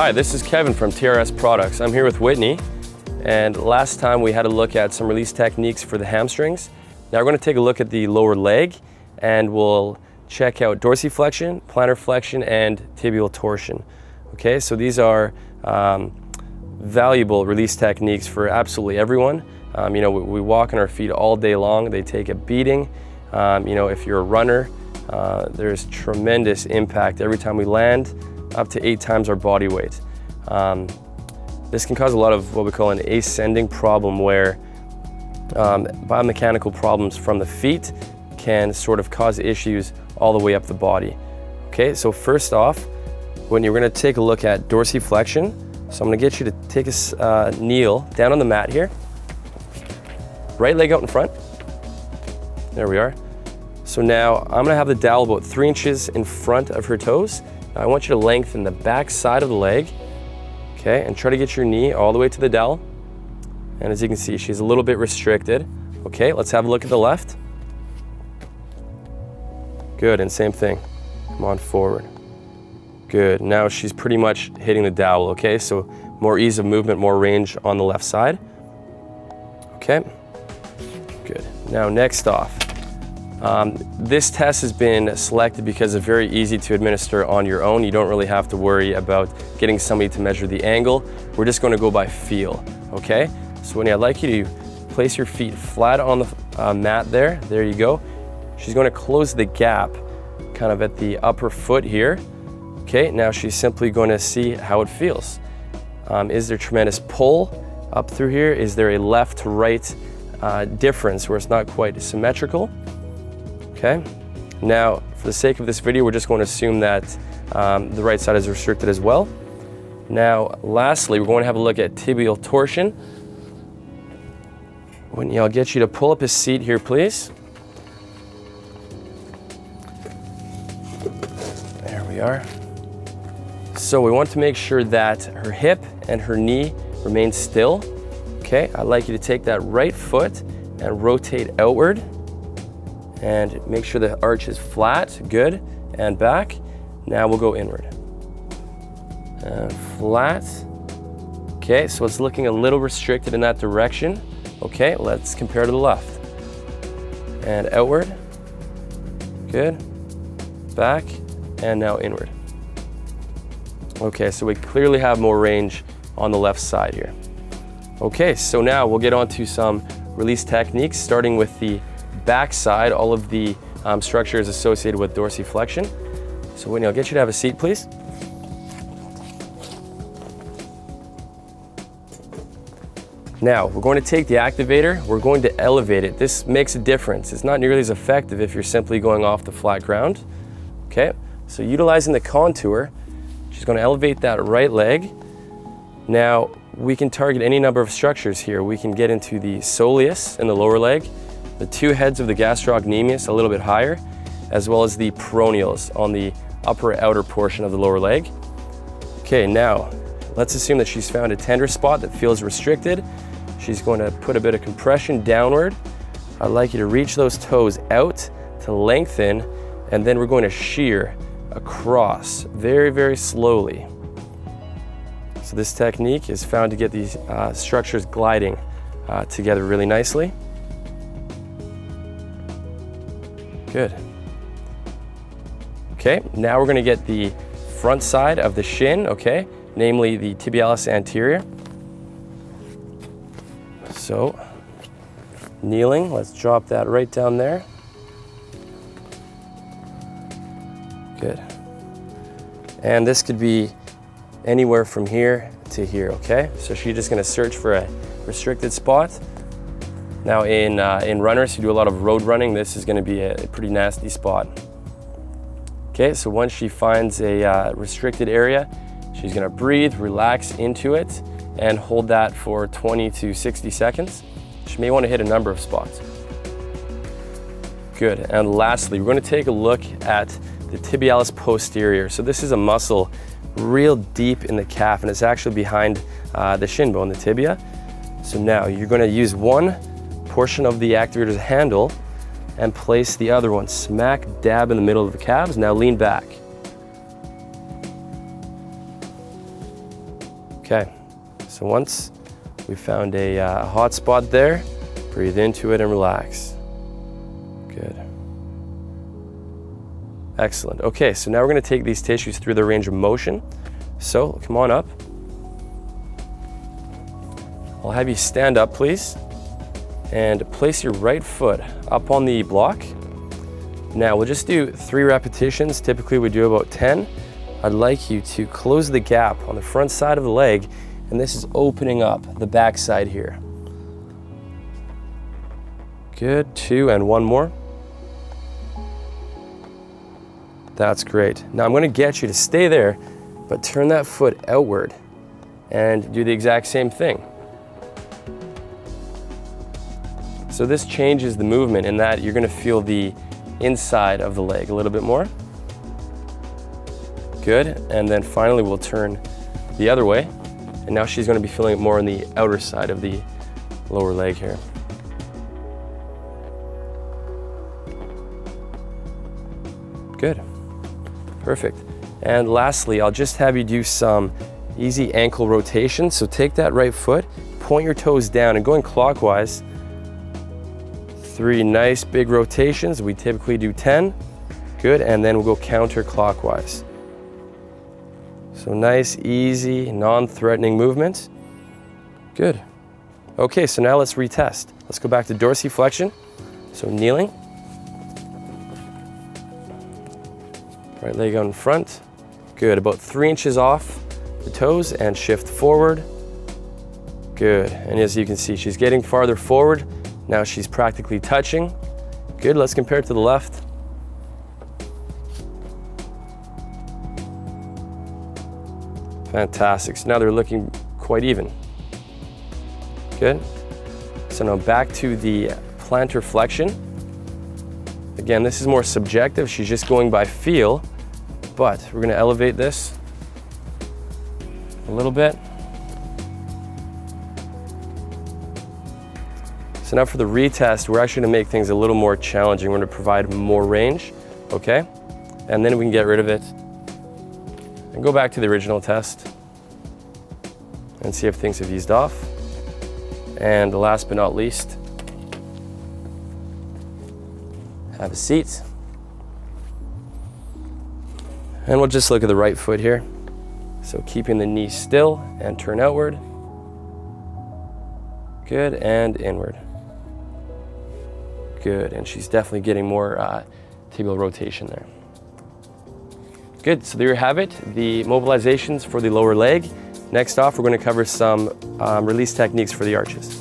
Hi, this is Kevin from TRS Products. I'm here with Whitney, and last time we had a look at some release techniques for the hamstrings. Now we're going to take a look at the lower leg, and we'll check out dorsiflexion, plantar flexion, and tibial torsion. Okay, so these are valuable release techniques for absolutely everyone. You know, we walk on our feet all day long. They take a beating. You know, if you're a runner, there's tremendous impact every time we land, up to 8 times our body weight. This can cause a lot of what we call an ascending problem, where biomechanical problems from the feet can sort of cause issues all the way up the body. Okay, so first off, when you're going to take a look at dorsiflexion, so I'm going to get you to take a kneel down on the mat here. Right leg out in front. There we are. So now I'm going to have the dowel about 3 inches in front of her toes. Now I want you to lengthen the back side of the leg, okay, and try to get your knee all the way to the dowel. And as you can see, she's a little bit restricted. Okay, let's have a look at the left. Good, and same thing. Come on forward. Good, now she's pretty much hitting the dowel, okay? So more ease of movement, more range on the left side. Okay, good. Now next off. This test has been selected because it's very easy to administer on your own. You don't really have to worry about getting somebody to measure the angle. We're just going to go by feel, okay? So Whitney, I'd like you to place your feet flat on the mat there. There you go. She's going to close the gap kind of at the upper foot here. Okay, now she's simply going to see how it feels. Is there tremendous pull up through here? Is there a left to right difference where it's not quite symmetrical? Okay, now for the sake of this video, we're just going to assume that the right side is restricted as well. Now, lastly, we're going to have a look at tibial torsion. Whitney, I'll get you to pull up a seat here, please. There we are. So we want to make sure that her hip and her knee remain still. Okay, I'd like you to take that right foot and rotate outward. And make sure the arch is flat, good, and back. Now we'll go inward. And flat. Okay, so it's looking a little restricted in that direction. Okay, let's compare to the left. And outward, good, back, and now inward. Okay, so we clearly have more range on the left side here. Okay, so now we'll get on to some release techniques, starting with the back side, all of the structures associated with dorsiflexion. So Whitney, I'll get you to have a seat, please. Now, we're going to take the Activ8r, we're going to elevate it. This makes a difference. It's not nearly as effective if you're simply going off the flat ground. Okay, so utilizing the contour, she's going to elevate that right leg. Now, we can target any number of structures here. We can get into the soleus in the lower leg, the 2 heads of the gastrocnemius a little bit higher, as well as the peroneals on the upper outer portion of the lower leg. Okay, now let's assume that she's found a tender spot that feels restricted. She's going to put a bit of compression downward. I'd like you to reach those toes out to lengthen, and then we're going to shear across very, very slowly. So this technique is found to get these structures gliding together really nicely. Good. Okay, now we're going to get the front side of the shin, okay, namely the tibialis anterior. So, kneeling, let's drop that right down there. Good. And this could be anywhere from here to here, okay? So she's just going to search for a restricted spot. Now in runners who do a lot of road running, this is going to be a pretty nasty spot. Okay, so once she finds a restricted area, she's going to breathe, relax into it, and hold that for 20 to 60 seconds. She may want to hit a number of spots. Good, and lastly, we're going to take a look at the tibialis posterior. So this is a muscle real deep in the calf, and it's actually behind the shin bone, the tibia. So now you're going to use one portion of the Activ8r's handle and place the other one smack dab in the middle of the calves. Now lean back. Okay, so once we found a hot spot there, breathe into it and relax. Good. Excellent. Okay, so now we're going to take these tissues through the range of motion. So come on up. I'll have you stand up, please, and place your right foot up on the block. Now we'll just do 3 repetitions. Typically we do about 10. I'd like you to close the gap on the front side of the leg, and this is opening up the back side here. Good, 2 and 1 more. That's great. Now I'm going to get you to stay there, but turn that foot outward and do the exact same thing. So this changes the movement in that you're going to feel the inside of the leg a little bit more. Good, and then finally we'll turn the other way, and now she's going to be feeling it more on the outer side of the lower leg here. Good, perfect. And lastly, I'll just have you do some easy ankle rotation. So take that right foot, point your toes down, and going clockwise. 3 nice big rotations. We typically do 10. Good, and then we'll go counterclockwise. So nice, easy, non-threatening movements. Good. Okay, so now let's retest. Let's go back to dorsiflexion. So kneeling. Right leg out in front. Good, about 3 inches off the toes and shift forward. Good, and as you can see, she's getting farther forward. Now she's practically touching. Good, let's compare it to the left. Fantastic, so now they're looking quite even. Good. So now back to the plantar flexion. Again, this is more subjective. She's just going by feel, but we're gonna elevate this a little bit. So now for the retest, we're actually gonna make things a little more challenging. We're gonna provide more range, okay? And then we can get rid of it and go back to the original test and see if things have eased off. And last but not least, have a seat. And we'll just look at the right foot here. So keeping the knee still and turn outward. Good, and inward. Good, and she's definitely getting more tibial rotation there. Good, so there you have it, the mobilizations for the lower leg. Next off, we're going to cover some release techniques for the arches.